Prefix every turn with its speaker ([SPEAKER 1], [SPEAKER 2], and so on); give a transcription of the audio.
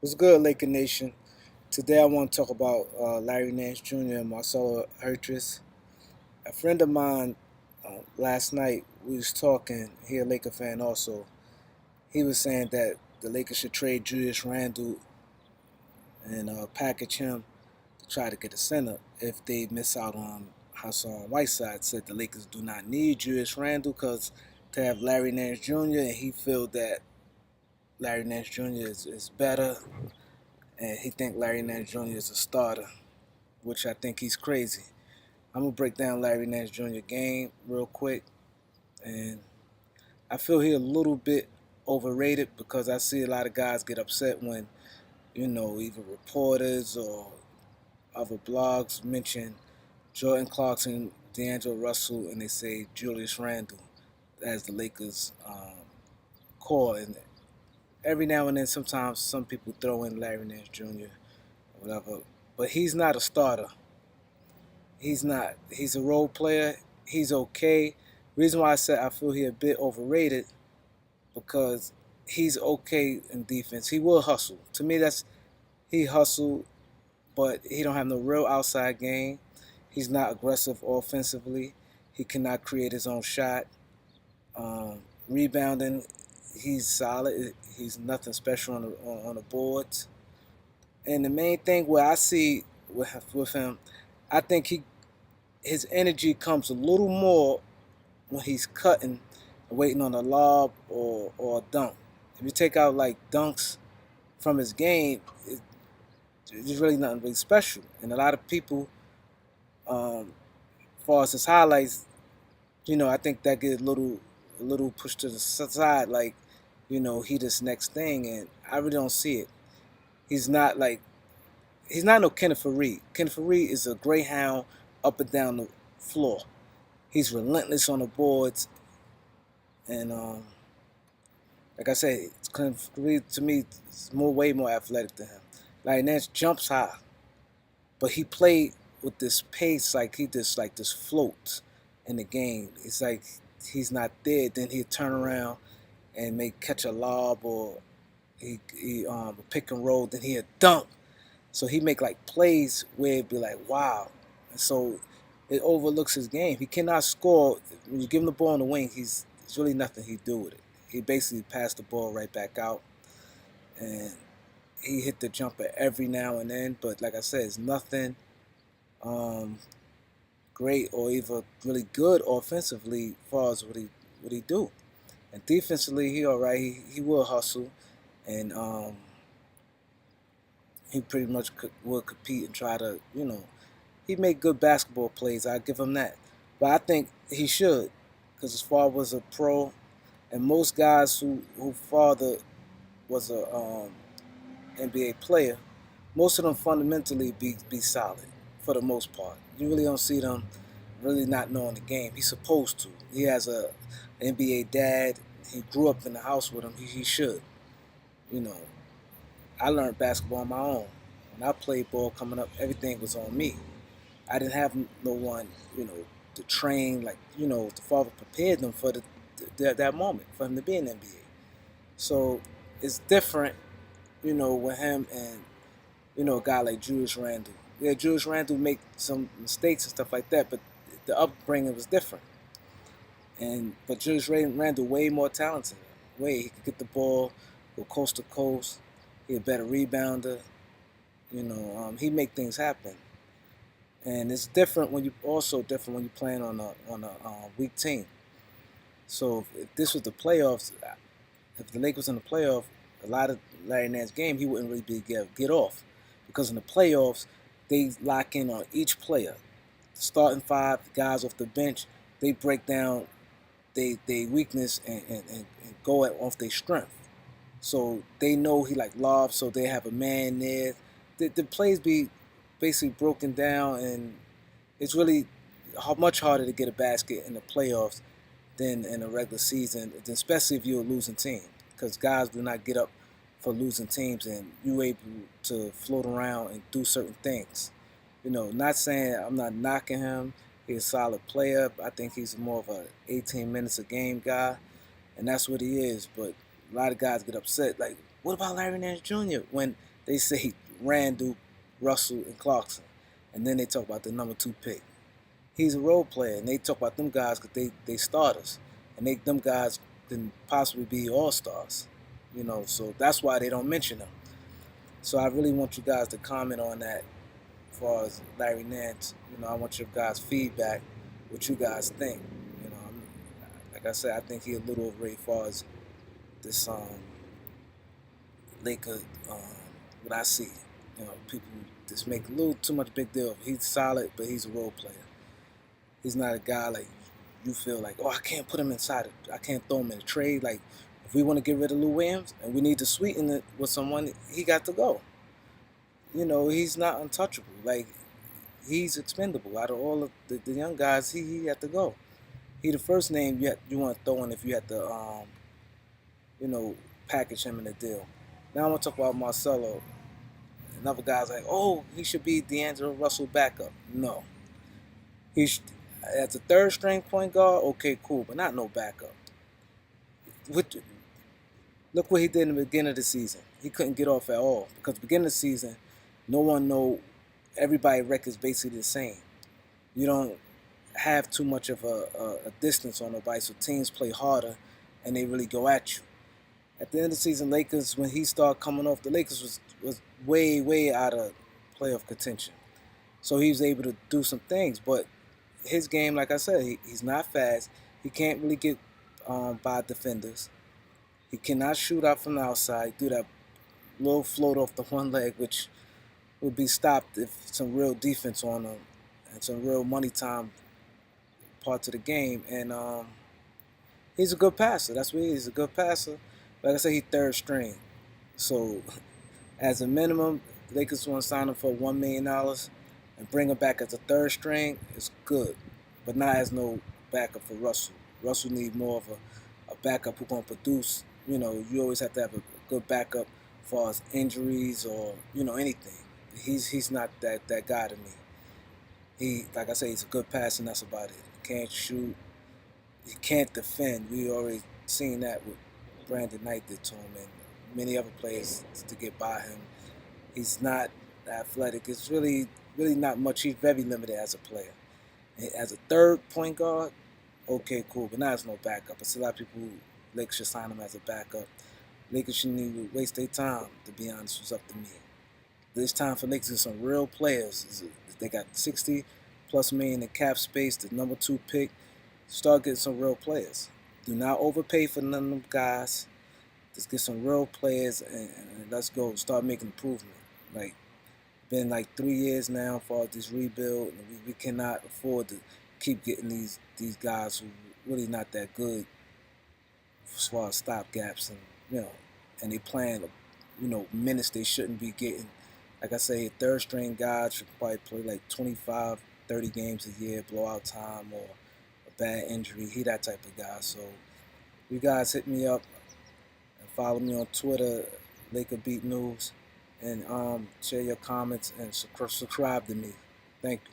[SPEAKER 1] What's good, Laker Nation? Today I want to talk about Larry Nance Jr. and Marcelo Hertris. A friend of mine last night, we was talking, he a Laker fan also. He was saying that the Lakers should trade Julius Randle and package him to try to get a center if they miss out on Hassan Whiteside. Said the Lakers do not need Julius Randle because to have Larry Nance Jr. and he feel that Larry Nance Jr. is better and he think Larry Nance Jr. is a starter, which I think he's crazy. I'm gonna break down Larry Nance Jr. game real quick, and I feel he a little bit overrated because I see a lot of guys get upset when either reporters or other blogs mention Jordan Clarkson, D'Angelo Russell, and they say Julius Randle as the Lakers core. And every now and then, sometimes some people throw in Larry Nance Jr. or whatever, but he's not a starter. He's not. He's a role player. He's okay. Reason why I said I feel he a bit overrated because he's okay in defense. He will hustle. To me, that's he hustle, but he don't have no real outside game. He's not aggressive offensively. He cannot create his own shot. Rebounding, he's solid. He's nothing special on the boards. And the main thing where I see with him, I think his energy comes a little more when he's cutting, waiting on a lob or a dunk. If you take out like dunks from his game, it's really nothing really special. And a lot of people, as far as his highlights, I think that gets a little pushed to the side, like, he this next thing, and I really don't see it. He's not like he's not no Kenneth Fareed. Kenneth Fareed is a greyhound up and down the floor. He's relentless on the boards, and like I said, Kenneth Fareed to me is way more athletic than him. Like Nance jumps high, but he played with this pace like he just like this floats in the game. It's like he's not there. Then he'd turn around and may catch a lob or he pick and roll. Then he'd dunk. So he make like plays where it'd be like wow. And so it overlooks his game. He cannot score when you give him the ball on the wing. There's really nothing he do with it. He basically passed the ball right back out, and he hit the jumper every now and then. But like I said, it's nothing um, great or even really good offensively as far as what he do. And defensively, he all right. He will hustle, and he pretty much will compete and try to he make good basketball plays. I give him that, but I think he should because his father was a pro, and most guys who father was a NBA player, most of them fundamentally be solid for the most part. You really don't see them really not knowing the game. He's supposed to. He has a NBA dad. He grew up in the house with him. He should. You know, I learned basketball on my own. When I played ball coming up, everything was on me. I didn't have no one, to train. Like, the father prepared them for that moment for him to be in the NBA. So it's different, with him and a guy like Julius Randle. Yeah, Julius Randle make some mistakes and stuff like that, but the upbringing was different. But Julius Randle way more talented. He could get the ball, go coast to coast. He a better rebounder. He make things happen. And it's different when you're playing on a weak team. So if this was the playoffs, if the Lakers in the playoff, a lot of Larry Nance game, he wouldn't really be get off because in the playoffs they lock in on each player. Starting five guys off the bench, they break down they weakness and go off their strength. So they know he like lobs, so they have a man there. The plays be basically broken down, and it's really much harder to get a basket in the playoffs than in a regular season, especially if you're a losing team, because guys do not get up for losing teams, and you're able to float around and do certain things. Not saying I'm not knocking him. He's a solid player. I think he's more of a 18 minutes a game guy, and that's what he is. But a lot of guys get upset. Like What about Larry Nance Jr. when they say Randall, Russell, and Clarkson, and then they talk about the number 2 pick? He's a role player, and they talk about them guys because they starters, and them guys can possibly be all stars, So that's why they don't mention them. So I really want you guys to comment on that as far as Larry Nance. I want your guys' feedback, what you guys think. You know, like I said, I think he's a little overrated as far as this Laker. What I see, people just make a little too much big deal. He's solid, but he's a role player. He's not a guy like you feel like, oh, I can't put him inside it. I can't throw him in a trade. Like, if we want to get rid of Lou Williams and we need to sweeten it with someone, he got to go. He's not untouchable. Like, he's expendable. Out of all of the young guys, he had to go. He the first name you want to throw in if you had to, package him in a deal. Now I want to talk about Marcelo. Another guy's like, oh, he should be D'Angelo Russell backup. No. He's as a third string point guard, okay, cool, but not no backup. Look what he did in the beginning of the season. He couldn't get off at all because the beginning of the season, no one know. Everybody's record is basically the same. You don't have too much of a distance on nobody, so teams play harder and they really go at you. At the end of the season, Lakers, when he started coming off, the Lakers was way out of playoff contention. So he was able to do some things, but his game, like I said, he's not fast. He can't really get by defenders. He cannot shoot out from the outside, do that little float off the one leg, which would be stopped if some real defense on him and some real money time parts of the game. And he's a good passer. That's what he is. He's a good passer. Like I said, he's third string. So as a minimum, Lakers want to sign him for $1 million and bring him back as a third string. It's good, but not as no backup for Russell. Russell needs more of a backup who's going to produce. You always have to have a good backup as far as injuries or, anything. He's not that guy to me. He, like I say, he's a good passer, and that's about it. He can't shoot. He can't defend. We already seen that with Brandon Knight did to him and many other players to get by him. He's not athletic. It's really not much. He's very limited as a player. As a third point guard, okay, cool, but now it's no backup. It's a lot of people who Lakers should sign him as a backup. Lakers shouldn't even waste their time, to be honest. It's up to me. It's time for Lakers to get some real players. They got 60 plus million in cap space, the number 2 pick. Start getting some real players. Do not overpay for none of them guys. Just get some real players and let's go. Start making improvement. Like, been like 3 years now for this rebuild, and we cannot afford to keep getting these guys who really not that good as far as stopgaps and they playing minutes they shouldn't be getting. Like I say, third string guys should probably play like 25, 30 games a year, blowout time or a bad injury. He that type of guy. So you guys hit me up and follow me on Twitter, Laker Beat News, and share your comments and subscribe to me. Thank you.